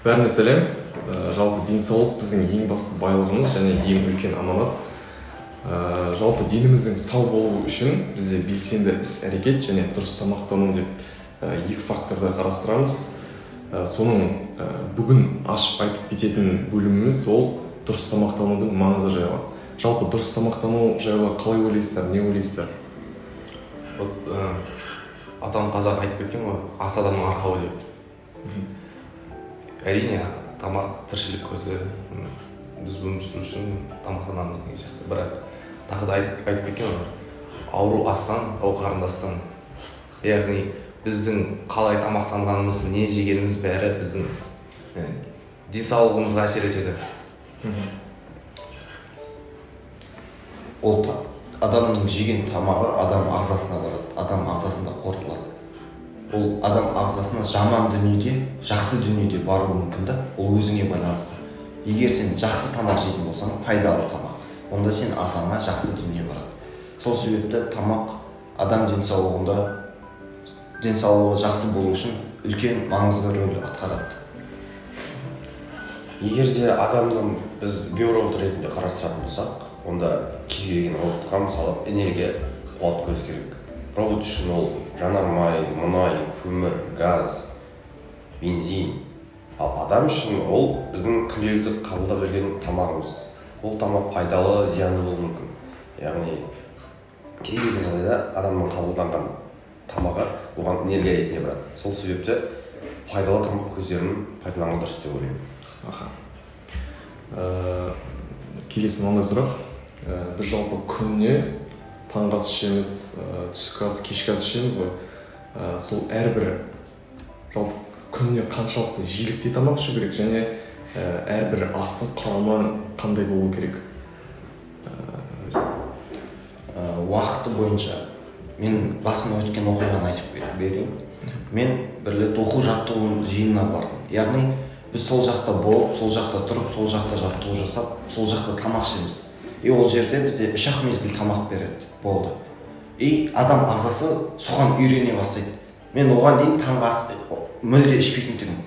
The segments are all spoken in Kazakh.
Бәріне сәлем. Жалпы денсаулық біздің ең басты байлығымыз және ең үлкен аманат. Жалпы деніміздің сау болуы үшін бізде белсенді іс-әрекет және дұрыс тамақтану деп екі факторды қарастырамыз. Соның бүгін ашып айтып кететін бөліміміз ол дұрыс тамақтанудың маңызы жайлы. Жалпы дұрыс тамақтану жайлы қалай ойлайсыздар, не ойлайсыздар? Атам қазақ айтып кеткен ғой, ас адамның арқауы деп. Әрине, тамақ тіршілік көзі, біз өмір сүру үшін тамақтанамыз деген сияқты. Бірақ тағы да айтып кеткен ғой, ауру астан, тау қарындастан. Яғни біздің қалай тамақтанғанымыз, не жегеніміз бәрі біздің денсаулығымызға әсер етеді. Ол адамның жеген тамағы адам ағзасына барады, адам ағзасында қорытылады. Ол адам ағзасына жаман дүниеде, жақсы дүниеде баруы мүмкін да, ол өзіңе байланысты. Егер сен жақсы тамақ жейтін болсаң, пайдалы тамақ, онда сен ағзаңа жақсы дүние барады. Сол себепті тамақ адам денсаулығы жақсы болу үшін үлкен маңызды рөл атқарады. Егер де адамның біз биоробот ретінде қарастыратын болсақ, онда кез келген роботқа мысалы энергия, қуат көзі керек. Робот үшін ол жанармай, мұнай, көмір, газ, бензин. Ал адам үшін ол біздің күнделікті қабылдап жүрген тамағымыз. Ол тамақ пайдалы, зиянды болуы мүмкін. Яғни кез келген жағдайда адамның қабылданған тамағы оған энергия ретінде барады. Сол себепті пайдалы тамақ көздерін пайдалану дұрыс деп ойлаймын. Келесі мынандай сұрақ. Біз жалпы күніне таңғы ас ішеміз, түскі ас, кешкі ас ішеміз ғой. Сол әрбір жалпы күніне қаншалықты жиілікте тамақ ішу керек және әрбір астың құрамы қандай болу керек? Уақыты бойынша мен басыма өткен оқиғаны айтып берейін. Мен бір рет оқу-жаттығу жиынына бардым. Яғни біз сол жақта болып, сол жақта тұрып, сол жақта жаттығу жасап, сол жақта тамақ ішеміз. Ол жерде бізде 3-ақ мезгіл тамақ береді, болды. Адам ағзасы соған үйрене бастайды. Мен оған дейін таңғы ас мүлде ішпейтін тұғым.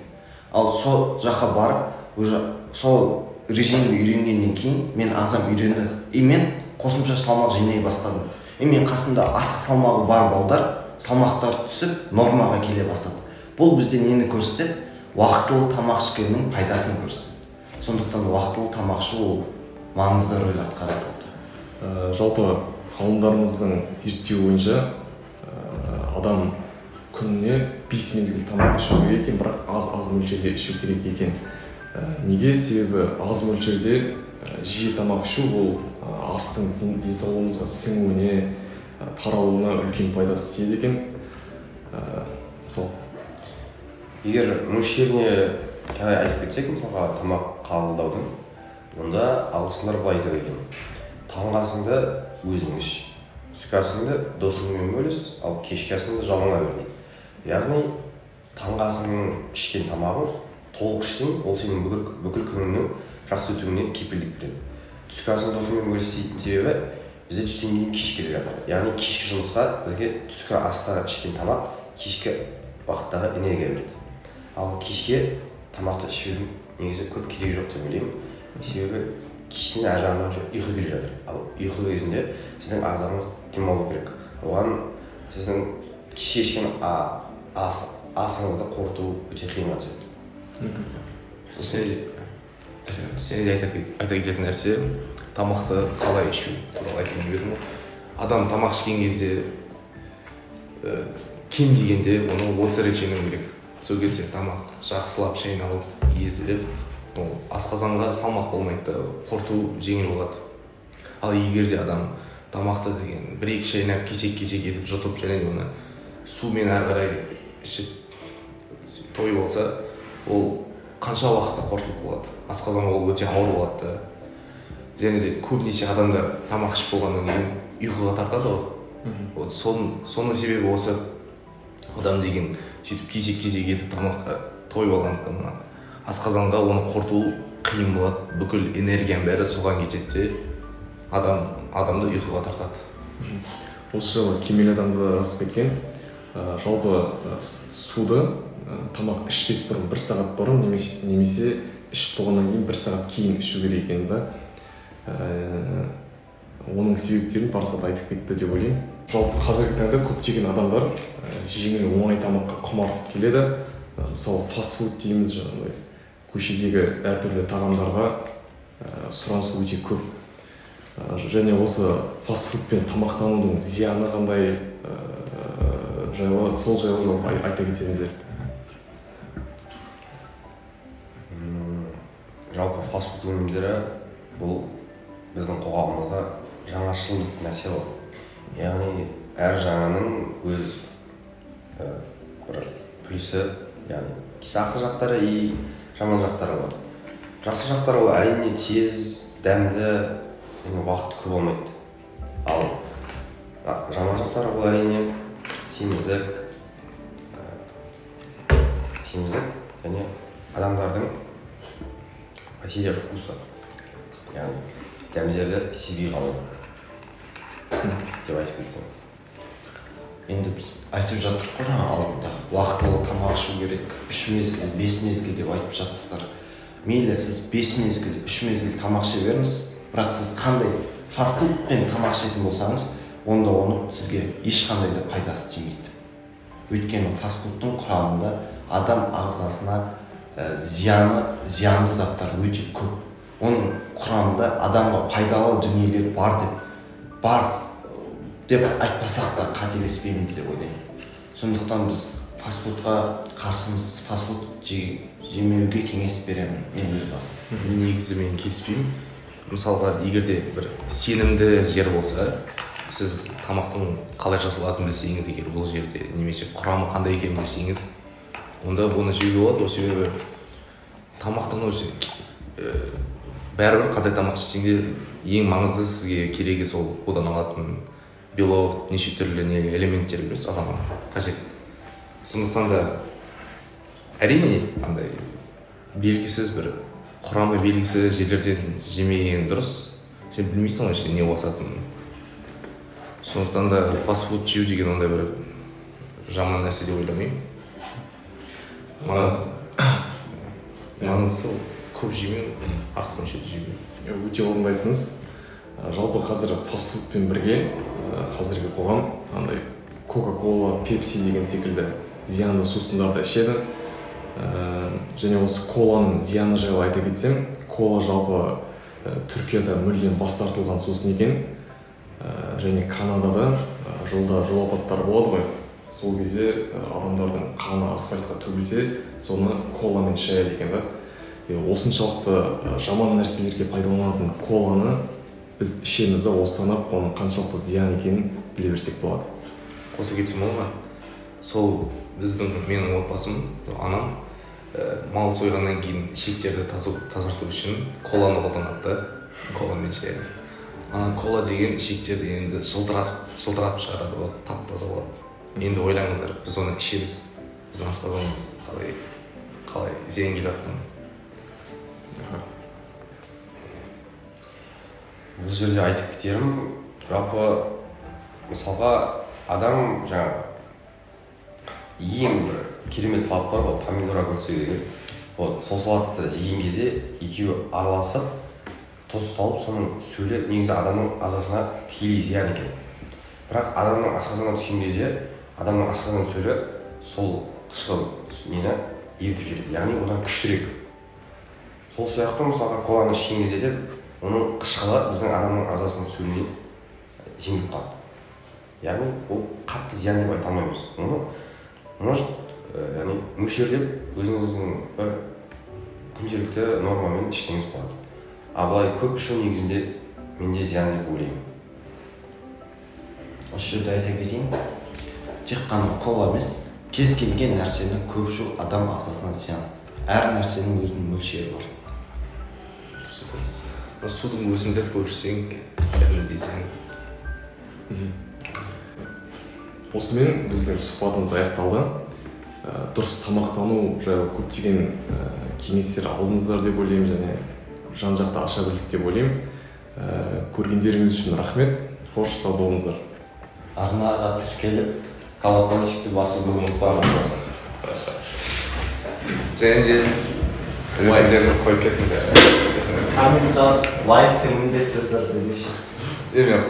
Ал сол жаққа барып, уже сол режимге үйренгеннен кейін мен ағзам үйренді. Мен қосымша салмақ жинай бастадым. Мен қасында артық салмағы бар балдар, салмақтар түсіп, нормаға келе бастады. Бұл бізде нені көрсетеді? Уақытылы тамақ ішкеннің пайдасын көрсетеді. Сондықтан уақытылы тамақ ішу ол маңызды рөл атқарады. Жалпы ғалымдарымыздың зерттеуі бойынша адам күніне 5 мезгіл тамақ ішу керек екен, бірақ аз мөлшерде ішу керек екен. Неге? Себебі аз мөлшерде жиі тамақ ішу ол астың денсаулығымызға сіңуіне, таралуына үлкен пайдасы тиеді екен. Сол. Егер мөлшеріне айтып кетсек, мысалға тамақ қабылдаудың, онда ағылшындар былай айтады екен: таңғы асыңды өзің іш, түскі асыңды досыңмен бөліс, ал кешкі асыңды жауыңа бер дейді. Яғни таңғы асыңның ішкен тамағың толық ішсең, ол сенің бүкіл күніңнің жақсы өтуіне кепілдік береді. Түскі асыңды досыңмен бөліс дейтін себебі бізде түстен кейін кеш келе жатыр. Яғни кешкі жұмысқа бізге түскі аста ішкен тамақ кешкі уақыттағы энергия береді. Ал кешке тамақты ішудің негізі көп керегі жоқ деп ойлаймын. Себебі кештен әр жағынан ұйқы келе жатыр. Ал ұйқы кезінде сіздің ағзаңыз демалу керек. Оған сіздің кеше ішкен асыңызды қорыту өте қиынға түседі. Сен де айта кететін нәрсе, тамақты қалай ішу туралы айтып бердім. Адам тамақ ішкен кезде кем дегенде оны 30 рет жеу керек. Сол кезде тамақ жақсылап шайналып, езіліп, асқазанға салмақ болмайды, қорыту жеңіл болады. Ал егер де адам тамақты деген 1-2 шайнап кесек-кесек етіп жұтып, және оны сумен әрі қарай ішіп той болса, ол қанша уақытта қорытылып болады. Асқазанға ол өте ауыр болады. Және де көбінесе адамдар тамақ ішіп болғаннан кейін ұйқыға тартады ғой. Соның себебі осы адам деген сөйтіп кесек-кесек етіп тамаққа той болғандықтан асқазанға оны қорыту қиын болады. Бүкіл энергияның бәрі соған кетеді де адамды ұйқыға тартады. Осы жылы кемел адамда да рас кеткен. Жалпы суды тамақ ішпес бұрын 1 сағат бұрын немесе ішіп болғаннан кейін 1 сағат кейін ішу керек екен да. Оның себептерін Парасат айтып кетті деп ойлаймын. Жалпы қазіргі таңда көптеген адамдар жеңіл оңай тамаққа құмартып келеді. Мысалы фастфуд дейміз, жаңағыдай көшедегі әртүрлі тағамдарға сұраныс өте көп. Және осы фастфудпен тамақтанудың зияны қандай жайлы, сол жайлы айта кетсеңіздер. Жалпы фастфуд өнімдері бұл біздің қоғамымызға жаңашылдық нәрсе ғой. Яғни әр жаңаның өз бір плюсы, яғни жақсы жақтары и жаман жақтары бар. Жақсы жақтары ол әрине тез, дәмді, уақыт көп болмайды. Ал жаман жақтары ол әрине семіздік, және адамдардың потеря вкуса, яғни дәмдерді сезбей қалу деп айтып кетсем. Енді біз айтып жаттық қой алдында, уақытылы тамақ ішу керек, 3 мезгіл, 5 мезгіл деп айтып жатсыздар. Мейлі сіз 5 мезгіл, 3 мезгіл тамақ іше беріңіз, бірақ сіз қандай фастфудпен тамақ ішетін болсаңыз, онда оның сізге ешқандай да пайдасы тимейді. Өйткені фастфудтың құрамында адам ағзасына зиянды заттар өте көп. Оның құрамында адамға пайдалы дүниелер бар деп айтпасақ та қателеспейміз деп ойлаймын. Сондықтан біз фастфудқа қарсымыз, фастфуд жемеуге кеңес беремін мен өз басым. Негізі мен келіспеймін. Мысалға, егерде бір сенімді жер болса, сіз тамақтың қалай жасалатынын білсеңіз, егер бұл жерде немесе құрамы қандай екенін білсеңіз, онда оны жеуге болады. Осы себебі тамақтың өзі бәрібір қандай тамақ жесең де ең маңызды сізге керегі сол одан алатын белок, неше түрлі элементтер білесіз, адамға қажет. Сондықтан да әрине андай белгісіз бір құрамы белгісіз жерлерден жемеген дұрыс. Сен білмейсің ғой ішінде не болатынын. Сондықтан да фастфуд жеу деген ондай бір жаман нәрсе деп ойламаймын. Маңыздысы көп жемеу, артық мөлшерде жемеу. Өте орынды айтыңыз. Жалпы қазір фастфудпен бірге қазіргі қоғам андай Кока-Кола, Пепси деген секілді зиянды сусындарды ішеді. Және осы коланың зияны жайлы айта кетсем, кола жалпы Түркияда мүлдем бас тартылған сусын екен. Және Канадада жолда жол апаттары болады ғой. Сол кезде адамдардың қаны асфальтқа төгілсе, соны коламен шаяды екен да. Осыншалықты жаман нәрселерге пайдаланатын коланы біз ішеміз да, осы санап, оның қаншалықты зиян екенін біле берсек болады. Қоса кетсем болады ма? Сол менің отбасым, анам мал сойғаннан кейін ішектерді тазарту үшін коланы қолданады, коламен шаяды. Ана кола деген ішектерді енді жылтыратып шығарады, ол тап-таза болады. Енді ойлаңыздар, біз оны ішеміз, біздің асқазанымыз қалай зиян келіп жатқанын. Бұл жерде айтып кетерім, жалпы мысалға адам жаңағы ең бір керемет салат бар ғой, помидор огурцы деген. Сол салатты жеген кезде екеуі араласып, тұз салып, соның сөлі негізі адамның ағзасына тікелей зиян екен. Бірақ адамның асқазанына түскен кезде, адамның асқазан сөлі сол қышқыл нені ерітіп жібереді, яғни одан күштірек. Сол сияқты мысалға коланы ішкен кезде де оның қышқылы біздің адамның ағзасының сөліне жеңіліп қалады. Яғни ол қатты зиян деп айта алмаймыз. Оны яғни мөлшерлеп өзіңіздің бір күнделікті нормамен ішсеңіз болады. Ал былай көп ішу негізінде менде зиян деп ойлаймын. Осы жерде айта кетейін, тек қана кола емес, кез келген нәрсені көп ішу адам ағзасына зиян. Әр нәрсенің өзінің мөлшері бар. Судың өзінде көп ішсең, кәдімгідей зиян. Осымен біздің сұхбатымыз аяқталды. Дұрыс тамақтану жайлы көптеген кеңестер алдыңыздар деп ойлаймын, және жан-жақты аша білдік деп ойлаймын. Көргендеріңіз үшін рахмет. Қош сау болыңыздар. Арнаға тіркеліп, колокольчикті басуды ұмытпаңыздар. және де лайктеріңізді қойып кетіңіздер. коммент жазып лайктер міндетті түрде деші. Мен